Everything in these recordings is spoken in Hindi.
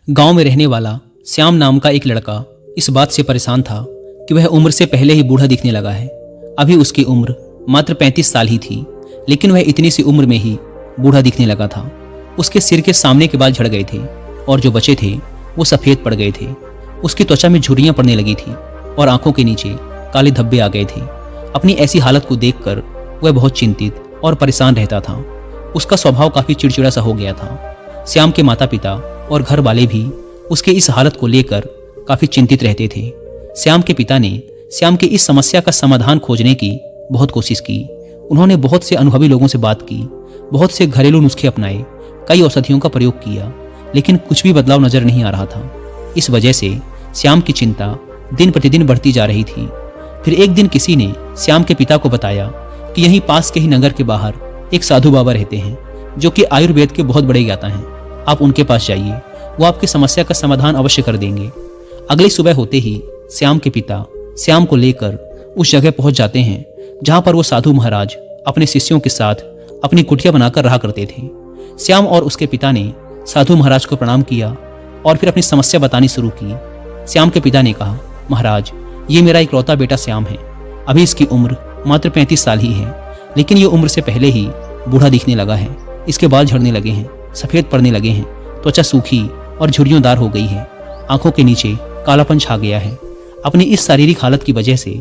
गांव में रहने वाला श्याम नाम का एक लड़का इस बात से परेशान था कि वह उम्र से पहले ही बूढ़ा दिखने लगा है। अभी उसकी उम्र मात्र 35 साल ही थी, लेकिन वह इतनी सी उम्र में ही बूढ़ा दिखने लगा था। उसके सिर के सामने के बाल झड़ गए थे और जो बचे थे वो सफ़ेद पड़ गए थे। उसकी त्वचा में झुर्रियाँ पड़ने लगी थी और आंखों के नीचे काले धब्बे आ गए थे। अपनी ऐसी हालत को देखकर वह बहुत चिंतित और परेशान रहता था। उसका स्वभाव काफ़ी चिड़चिड़ा सा हो गया था। श्याम के माता पिता और घर वाले भी उसके इस हालत को लेकर काफ़ी चिंतित रहते थे। श्याम के पिता ने श्याम की इस समस्या का समाधान खोजने की बहुत कोशिश की। उन्होंने बहुत से अनुभवी लोगों से बात की, बहुत से घरेलू नुस्खे अपनाए, कई औषधियों का प्रयोग किया, लेकिन कुछ भी बदलाव नजर नहीं आ रहा था। इस वजह से श्याम की चिंता दिन प्रतिदिन बढ़ती जा रही थी। फिर एक दिन किसी ने श्याम के पिता को बताया कि यहीं पास के ही नगर के बाहर एक साधु बाबा रहते हैं जो कि आयुर्वेद के बहुत बड़े ज्ञाता हैं। आप उनके पास जाइए, वो आपकी समस्या का समाधान अवश्य कर देंगे। अगली सुबह होते ही श्याम के पिता श्याम को लेकर उस जगह पहुंच जाते हैं जहां पर वो साधु महाराज अपने शिष्यों के साथ अपनी कुटिया बनाकर रहा करते थे। श्याम और उसके पिता ने साधु महाराज को प्रणाम किया और फिर अपनी समस्या बतानी शुरू की। श्याम के पिता ने कहा, महाराज, ये मेरा इकलौता बेटा श्याम है। अभी इसकी उम्र मात्र 35 साल ही है, लेकिन ये उम्र से पहले ही बूढ़ा दिखने लगा है। इसके बाल झड़ने लगे हैं, सफ़ेद पड़ने लगे हैं, त्वचा सूखी और झुर्रियोंदार हो गई है, आंखों के नीचे कालापन छा गया है। अपनी इस शारीरिक हालत की वजह से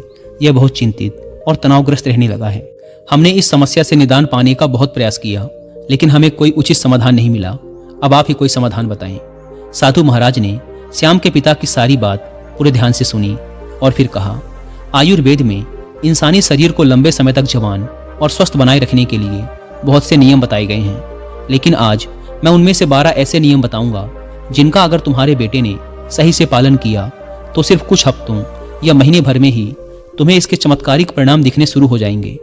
यह बहुत चिंतित और तनावग्रस्त रहने लगा है। हमने इस समस्या से निदान पाने का बहुत प्रयास किया, लेकिन हमें कोई उचित समाधान नहीं मिला। अब आप ही कोई समाधान बताएं। साधु महाराज ने श्याम के पिता की सारी बात पूरे ध्यान से सुनी और फिर कहा, आयुर्वेद में इंसानी शरीर को लंबे समय तक जवान और स्वस्थ बनाए रखने के लिए बहुत से नियम बताए गए हैं, लेकिन आज मैं उनमें से 12 ऐसे नियम बताऊंगा जिनका अगर तुम्हारे बेटे ने सही से पालन किया तो सिर्फ कुछ हफ्तों या महीने भर में ही तुम्हें इसके चमत्कारिक परिणाम दिखने शुरू हो जाएंगे।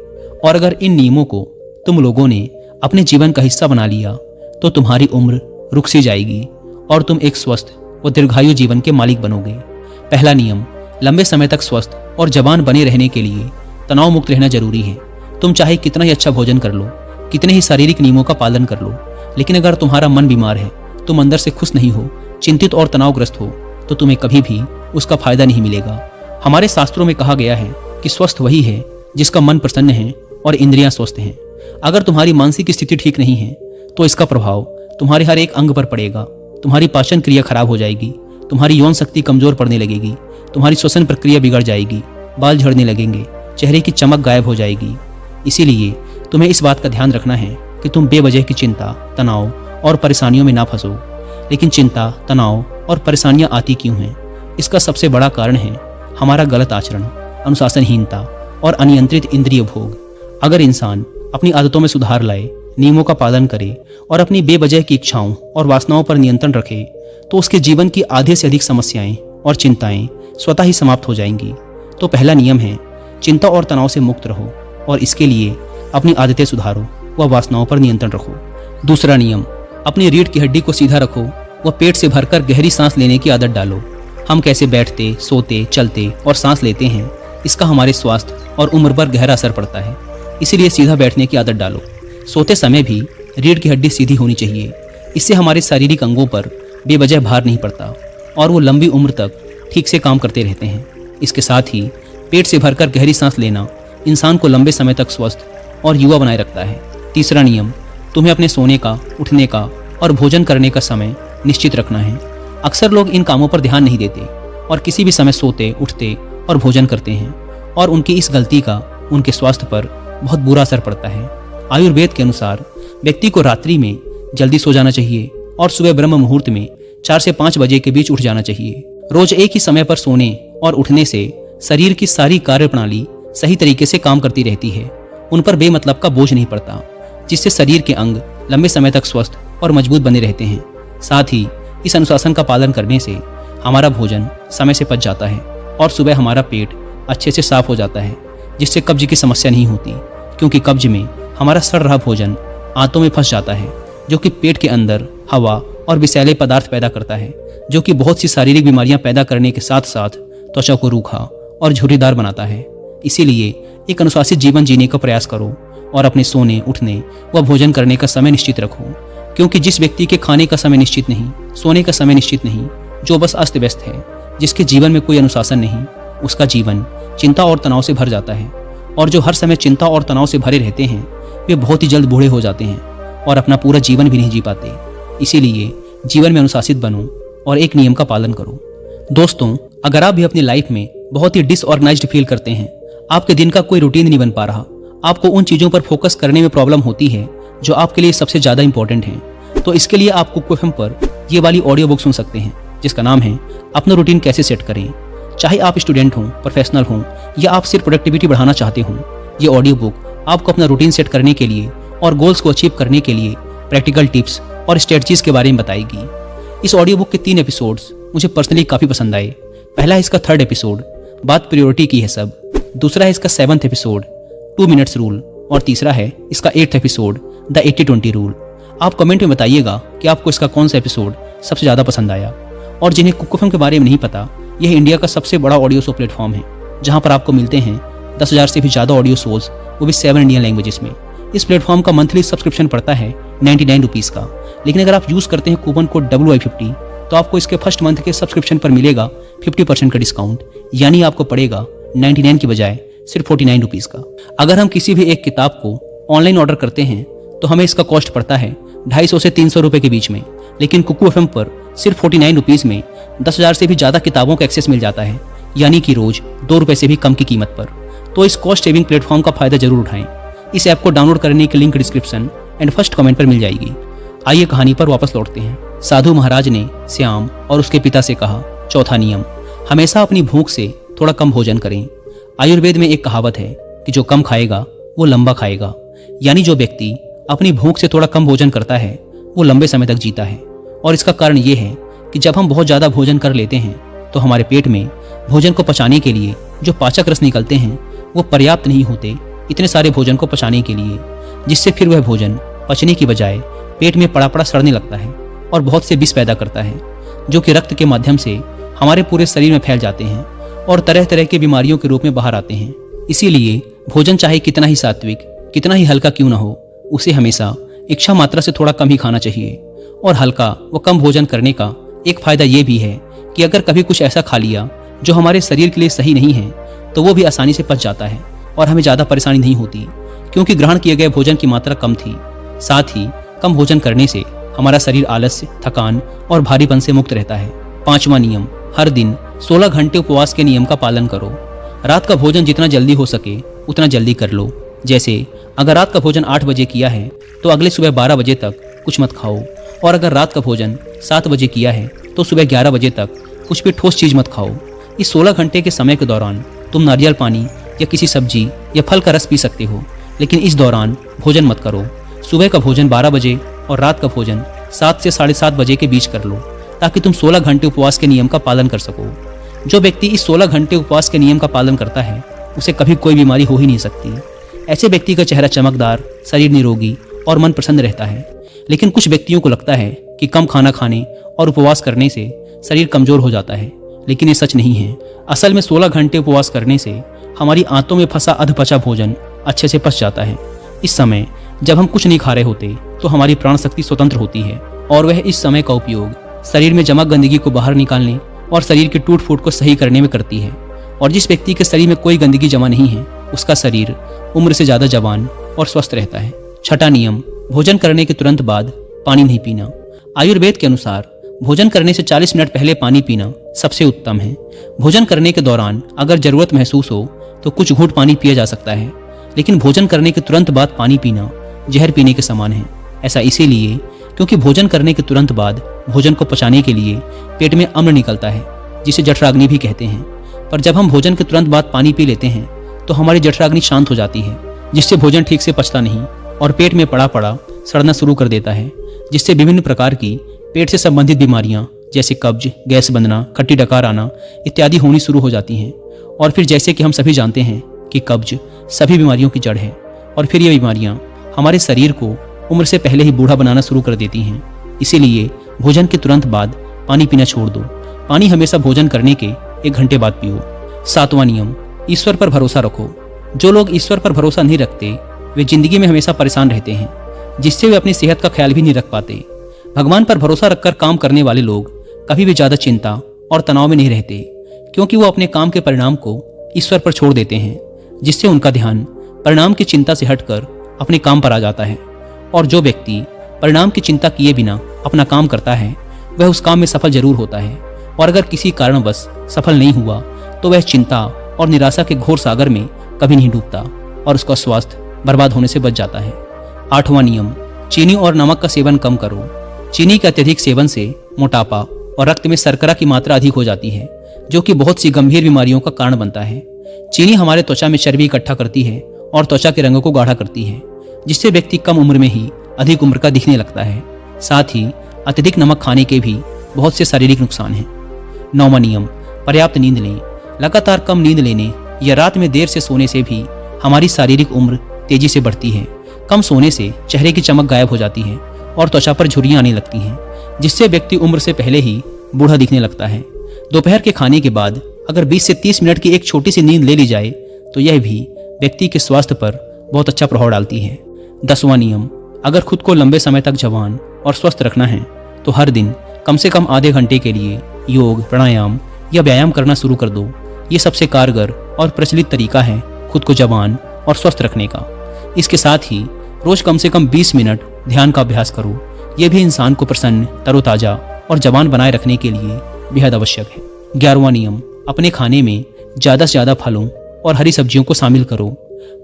और अगर इन नियमों को तुम लोगों ने अपने जीवन का हिस्सा बना लिया तो तुम्हारी उम्र रुक सी जाएगी और तुम एक स्वस्थ व दीर्घायु जीवन के मालिक बनोगे। पहला नियम, लंबे समय तक स्वस्थ और जवान बने रहने के लिए तनाव मुक्त रहना जरूरी है। तुम चाहे कितना ही अच्छा भोजन कर लो, कितने ही शारीरिक नियमों का पालन कर लो, लेकिन अगर तुम्हारा मन बीमार है, तुम अंदर से खुश नहीं हो, चिंतित और तनावग्रस्त हो, तो तुम्हें कभी भी उसका फायदा नहीं मिलेगा। हमारे शास्त्रों में कहा गया है कि स्वस्थ वही है जिसका मन प्रसन्न है और इंद्रियां स्वस्थ हैं। अगर तुम्हारी मानसिक स्थिति ठीक नहीं है तो इसका प्रभाव तुम्हारे हर एक अंग पर पड़ेगा। तुम्हारी पाचन क्रिया खराब हो जाएगी, तुम्हारी यौन शक्ति कमजोर पड़ने लगेगी, तुम्हारी श्वसन प्रक्रिया बिगड़ जाएगी, बाल झड़ने लगेंगे, चेहरे की चमक गायब हो जाएगी। इसीलिए तुम्हें इस बात का ध्यान रखना है कि तुम बेवजह की चिंता, तनाव और परेशानियों में ना फंसो। लेकिन चिंता, तनाव और परेशानियां आती क्यों हैं? इसका सबसे बड़ा कारण है हमारा गलत आचरण, अनुशासनहीनता और अनियंत्रित इंद्रिय भोग। अगर इंसान अपनी आदतों में सुधार लाए, नियमों का पालन करे और अपनी बेवजह की इच्छाओं और वासनाओं पर नियंत्रण रखे तो उसके जीवन की आधे से अधिक समस्याएं और चिंताएं स्वतः ही समाप्त हो जाएंगी। तो पहला नियम है, चिंता और तनाव से मुक्त रहो और इसके लिए अपनी आदतें सुधारो व वासनाओं पर नियंत्रण रखो। दूसरा नियम, अपनी रीढ़ की हड्डी को सीधा रखो व पेट से भरकर गहरी सांस लेने की आदत डालो। हम कैसे बैठते, सोते, चलते और सांस लेते हैं, इसका हमारे स्वास्थ्य और उम्र पर गहरा असर पड़ता है। इसीलिए सीधा बैठने की आदत डालो। सोते समय भी रीढ़ की हड्डी सीधी होनी चाहिए। इससे हमारे शारीरिक अंगों पर बेवजह भार नहीं पड़ता और वो लंबी उम्र तक ठीक से काम करते रहते हैं। इसके साथ ही पेट से भरकर गहरी सांस लेना इंसान को लंबे समय तक स्वस्थ और युवा बनाए रखता है। तीसरा नियम, तुम्हें अपने सोने का, उठने का और भोजन करने का समय निश्चित रखना है। अक्सर लोग इन कामों पर ध्यान नहीं देते और किसी भी समय सोते, उठते और भोजन करते हैं और उनकी इस गलती का उनके स्वास्थ्य पर बहुत बुरा असर पड़ता है। आयुर्वेद के अनुसार व्यक्ति को रात्रि में जल्दी सो जाना चाहिए और सुबह ब्रह्म मुहूर्त में 4 से 5 बजे के बीच उठ जाना चाहिए। रोज एक ही समय पर सोने और उठने से शरीर की सारी कार्य प्रणाली सही तरीके से काम करती रहती है। उन पर बेमतलब का बोझ नहीं पड़ता, जिससे शरीर के अंग लंबे समय तक स्वस्थ और मजबूत बने रहते हैं। साथ ही इस अनुशासन का पालन करने से हमारा भोजन समय से पच जाता है और सुबह हमारा पेट अच्छे से साफ हो जाता है, जिससे कब्ज की समस्या नहीं होती। क्योंकि कब्ज में हमारा सड़ रहा भोजन आंतों में फंस जाता है, जो कि पेट के अंदर हवा और विषैले पदार्थ पैदा करता है, जो कि बहुत सी शारीरिक बीमारियां पैदा करने के साथ साथ त्वचा को रूखा और झुर्रीदार बनाता है। इसीलिए एक अनुशासित जीवन जीने का प्रयास करो और अपने सोने, उठने व भोजन करने का समय निश्चित रखो, क्योंकि जिस व्यक्ति के खाने का समय निश्चित नहीं, सोने का समय निश्चित नहीं, जो बस अस्त व्यस्त है, जिसके जीवन में कोई अनुशासन नहीं, उसका जीवन चिंता और तनाव से भर जाता है। और जो हर समय चिंता और तनाव से भरे रहते हैं वे बहुत ही जल्द बूढ़े हो जाते हैं और अपना पूरा जीवन भी नहीं जी पाते। इसीलिए जीवन में अनुशासित बनो और एक नियम का पालन करो। दोस्तों, अगर आप भी अपनी लाइफ में बहुत ही डिसऑर्गेनाइज्ड फील करते हैं, आपके दिन का कोई रूटीन नहीं बन पा रहा, आपको उन चीज़ों पर फोकस करने में प्रॉब्लम होती है जो आपके लिए सबसे ज़्यादा इंपॉर्टेंट हैं, तो इसके लिए आप कुक एफएम पर ये वाली ऑडियो बुक सुन सकते हैं जिसका नाम है अपना रूटीन कैसे सेट करें। चाहे आप स्टूडेंट हों, प्रोफेशनल हों या आप सिर्फ प्रोडक्टिविटी बढ़ाना चाहते हों, ये ऑडियो बुक आपको अपना रूटीन सेट करने के लिए और गोल्स को अचीव करने के लिए प्रैक्टिकल टिप्स और स्ट्रेटजीज के बारे में बताएगी। इस ऑडियो बुक के 3 एपिसोड्स मुझे पर्सनली काफ़ी पसंद आए। पहला है इसका 3rd एपिसोड, बात प्रायोरिटी की है सब। दूसरा है इसका 7th एपिसोड, 2 मिनट्स रूल। और तीसरा है इसका 8th एपिसोड, द 80-20 रूल। आप कमेंट में बताइएगा कि आपको इसका कौन सा एपिसोड सबसे ज़्यादा पसंद आया। और जिन्हें कुक एफएम के बारे में नहीं पता, यह इंडिया का सबसे बड़ा ऑडियो शो प्लेटफॉर्म है जहां पर आपको मिलते हैं 10,000 से भी ज़्यादा ऑडियो शोज, वो भी 7 इंडियन लैंग्वेजेस में। इस प्लेटफॉर्म का मंथली सब्सक्रिप्शन पड़ता है 99 रुपीज़ का, लेकिन अगर आप यूज़ करते हैं कूपन कोड WI50 तो आपको इसके फर्स्ट मंथ के सब्सक्रिप्शन पर मिलेगा 50% का डिस्काउंट, यानी आपको पड़ेगा 99 की बजाय सिर्फ 49 रुपीज़ का। अगर हम किसी भी एक किताब को ऑनलाइन ऑर्डर करते हैं तो हमें इसका कॉस्ट पड़ता है 250 से 300 रुपये के बीच में, लेकिन कुकू एफएम पर सिर्फ 49 रुपीज़ में 10,000 से भी ज़्यादा किताबों का एक्सेस मिल जाता है, यानी कि रोज 2 रुपये से भी कम की कीमत पर। तो इस कॉस्ट सेविंग प्लेटफॉर्म का फायदा जरूर उठाएं। इस ऐप को डाउनलोड करने की link description and first comment पर मिल जाएगी। आइए कहानी पर वापस लौटते हैं। साधु महाराज ने श्याम और उसके पिता से कहा, चौथा नियम, हमेशा अपनी भूख से थोड़ा कम भोजन करें। आयुर्वेद में एक कहावत है कि जो कम खाएगा वो लंबा खाएगा, यानी जो व्यक्ति अपनी भूख से थोड़ा कम भोजन करता है वो लंबे समय तक जीता है। और इसका कारण ये है कि जब हम बहुत ज़्यादा भोजन कर लेते हैं तो हमारे पेट में भोजन को पचाने के लिए जो पाचक रस निकलते हैं वो पर्याप्त नहीं होते इतने सारे भोजन को पचाने के लिए, जिससे फिर वह भोजन पचने की बजाय पेट में पड़ा पड़ा सड़ने लगता है और बहुत से विष पैदा करता है, जो कि रक्त के माध्यम से हमारे पूरे शरीर में फैल जाते हैं और तरह तरह की बीमारियों के रूप में बाहर आते हैं। इसीलिए भोजन चाहे कितना ही सात्विक, कितना ही हल्का क्यों ना हो, उसे हमेशा इच्छा मात्रा से थोड़ा कम ही खाना चाहिए। और हल्का व कम भोजन करने का एक फायदा ये भी है कि अगर कभी कुछ ऐसा खा लिया जो हमारे शरीर के लिए सही नहीं है तो वो भी आसानी से पच जाता है और हमें ज़्यादा परेशानी नहीं होती, क्योंकि ग्रहण किए गए भोजन की मात्रा कम थी। साथ ही कम भोजन करने से हमारा शरीर आलस्य, थकान और भारीपन से मुक्त रहता है। 5वां नियम, हर दिन 16 घंटे उपवास के नियम का पालन करो। रात का भोजन जितना जल्दी हो सके उतना जल्दी कर लो। जैसे अगर रात का भोजन 8 बजे किया है तो अगले सुबह 12 बजे तक कुछ मत खाओ, और अगर रात का भोजन 7 बजे किया है तो सुबह 11 बजे तक कुछ भी ठोस चीज़ मत खाओ। इस 16 घंटे के समय के दौरान तुम नारियल पानी या किसी सब्जी या फल का रस पी सकते हो, लेकिन इस दौरान भोजन मत करो। सुबह का भोजन 12 बजे और रात का भोजन 7 से 7:30 बजे के बीच कर लो, ताकि तुम 16 घंटे उपवास के नियम का पालन कर सको। जो व्यक्ति इस 16 घंटे उपवास के नियम का पालन करता है उसे कभी कोई बीमारी हो ही नहीं सकती। ऐसे व्यक्ति का चेहरा चमकदार, शरीर निरोगी और मन प्रसन्न रहता है। लेकिन कुछ व्यक्तियों को लगता है कि कम खाना खाने और उपवास करने से शरीर कमजोर हो जाता है, लेकिन ये सच नहीं है। असल में 16 घंटे उपवास करने से हमारी आंतों में फंसा अधपचा भोजन अच्छे से पच जाता है। इस समय जब हम कुछ नहीं खा रहे होते तो हमारी प्राण शक्ति स्वतंत्र होती है और वह इस समय का उपयोग शरीर में जमा गंदगी को बाहर निकालने और शरीर के टूट फूट को सही करने में करती है। और जिस व्यक्ति के शरीर में कोई गंदगी जमा नहीं है उसका शरीर उम्र से ज़्यादा जवान और स्वस्थ रहता है। 6वां नियम, भोजन करने के तुरंत बाद पानी नहीं पीना। आयुर्वेद के अनुसार भोजन करने से 40 मिनट पहले पानी पीना सबसे उत्तम है। भोजन करने के दौरान अगर जरूरत महसूस हो तो कुछ घूंट पानी पिया जा सकता है, लेकिन भोजन करने के तुरंत बाद पानी पीना जहर पीने के समान है। ऐसा इसीलिए क्योंकि भोजन करने के तुरंत बाद भोजन को पचाने के लिए पेट में अम्ल निकलता है, जिसे जठराग्नि भी कहते हैं। पर जब हम भोजन के तुरंत बाद पानी पी लेते हैं तो हमारी जठराग्नि शांत हो जाती है, जिससे भोजन ठीक से पचता नहीं और पेट में पड़ा पड़ा सड़ना शुरू कर देता है, जिससे विभिन्न प्रकार की पेट से संबंधित बीमारियां जैसे कब्ज, गैस बनना, खट्टी डकार आना इत्यादि होनी शुरू हो जाती हैं। और फिर जैसे कि हम सभी जानते हैं कि कब्ज सभी बीमारियों की जड़ है, और फिर ये बीमारियां हमारे शरीर को उम्र से पहले ही बूढ़ा बनाना शुरू कर देती हैं। इसीलिए भोजन के तुरंत बाद पानी पीना छोड़ दो। पानी हमेशा भोजन करने के 1 घंटे बाद पियो। 7वां नियम, ईश्वर पर भरोसा रखो। जो लोग ईश्वर पर भरोसा नहीं रखते वे जिंदगी में हमेशा परेशान रहते हैं, जिससे वे अपनी सेहत का ख्याल भी नहीं रख पाते। भगवान पर भरोसा रखकर काम करने वाले लोग कभी भी ज्यादा चिंता और तनाव में नहीं रहते, क्योंकि वो अपने काम के परिणाम को ईश्वर पर छोड़ देते हैं, जिससे उनका ध्यान परिणाम की चिंता से हटकर अपने काम पर आ जाता है। और जो व्यक्ति परिणाम की चिंता किए बिना अपना काम करता है वह उस काम में सफल जरूर होता है, और अगर किसी कारणवश सफल नहीं हुआ तो वह चिंता और निराशा के घोर सागर में कभी नहीं डूबता और उसका स्वास्थ्य बर्बाद होने से बच जाता है। 8वां नियम, चीनी और नमक का सेवन कम करो। चीनी के अत्यधिक सेवन से मोटापा और रक्त में शर्करा की मात्रा अधिक हो जाती है, जो कि बहुत सी गंभीर बीमारियों का कारण बनता है। चीनी हमारे त्वचा में चर्बी इकट्ठा करती है और त्वचा के रंग को गाढ़ा करती है, जिससे व्यक्ति कम उम्र में ही अधिक उम्र का दिखने लगता है। साथ ही अत्यधिक नमक खाने के भी बहुत से शारीरिक नुकसान हैं। 9वां नियम, पर्याप्त नींद लें। लगातार कम नींद लेने या रात में देर से सोने से भी हमारी शारीरिक उम्र तेजी से बढ़ती है। कम सोने से चेहरे की चमक गायब हो जाती है और त्वचा पर झुर्रियां आने लगती हैं, जिससे व्यक्ति उम्र से पहले ही बूढ़ा दिखने लगता है। दोपहर के खाने के बाद अगर 20 से 30 मिनट की एक छोटी सी नींद ले ली जाए तो यह भी व्यक्ति के स्वास्थ्य पर बहुत अच्छा प्रभाव डालती है। 10वां नियम, अगर खुद को लंबे समय तक जवान और स्वस्थ रखना है तो हर दिन कम से कम आधे घंटे के लिए योग, प्राणायाम या व्यायाम करना शुरू कर दो। ये सबसे कारगर और प्रचलित तरीका है खुद को जवान और स्वस्थ रखने का। इसके साथ ही रोज कम से कम 20 मिनट ध्यान का अभ्यास करो। यह भी इंसान को प्रसन्न, तरोताजा और जवान बनाए रखने के लिए बेहद आवश्यक है। 11वां नियम, अपने खाने में ज़्यादा से ज़्यादा फलों और हरी सब्जियों को शामिल करो।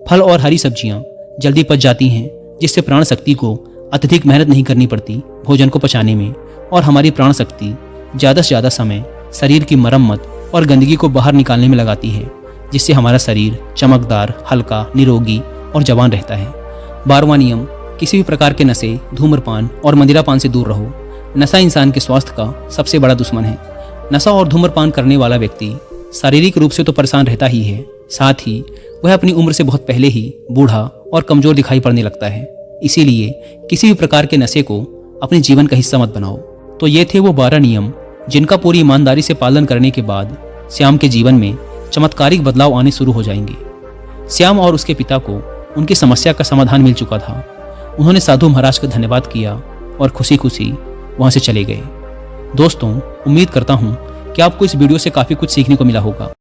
फल और हरी सब्जियां जल्दी पच जाती हैं, जिससे प्राण शक्ति को अत्यधिक मेहनत नहीं करनी पड़ती भोजन को पचाने में, और हमारी प्राण शक्ति ज़्यादा से ज़्यादा समय शरीर की मरम्मत और गंदगी को बाहर निकालने में लगाती है, जिससे हमारा शरीर चमकदार, हल्का, निरोगी और जवान रहता है। 12वां नियम, किसी भी प्रकार के नशे, धूम्रपान और मदिरापान से दूर रहो। नशा इंसान के स्वास्थ्य का सबसे बड़ा दुश्मन है। नशा और धूम्रपान करने वाला व्यक्ति शारीरिक रूप से तो परेशान रहता ही है, साथ ही वह अपनी उम्र से बहुत पहले ही बूढ़ा और कमजोर दिखाई पड़ने लगता है। इसीलिए किसी भी प्रकार के नशे को अपने जीवन का हिस्सा मत बनाओ। तो ये थे वो 12 नियम जिनका पूरी ईमानदारी से पालन करने के बाद श्याम के जीवन में चमत्कारिक बदलाव आने शुरू हो जाएंगे। श्याम और उसके पिता को उनकी समस्या का समाधान मिल चुका था। उन्होंने साधु महाराज का धन्यवाद किया और खुशी खुशी वहां से चले गए। दोस्तों, उम्मीद करता हूं कि आपको इस वीडियो से काफ़ी कुछ सीखने को मिला होगा।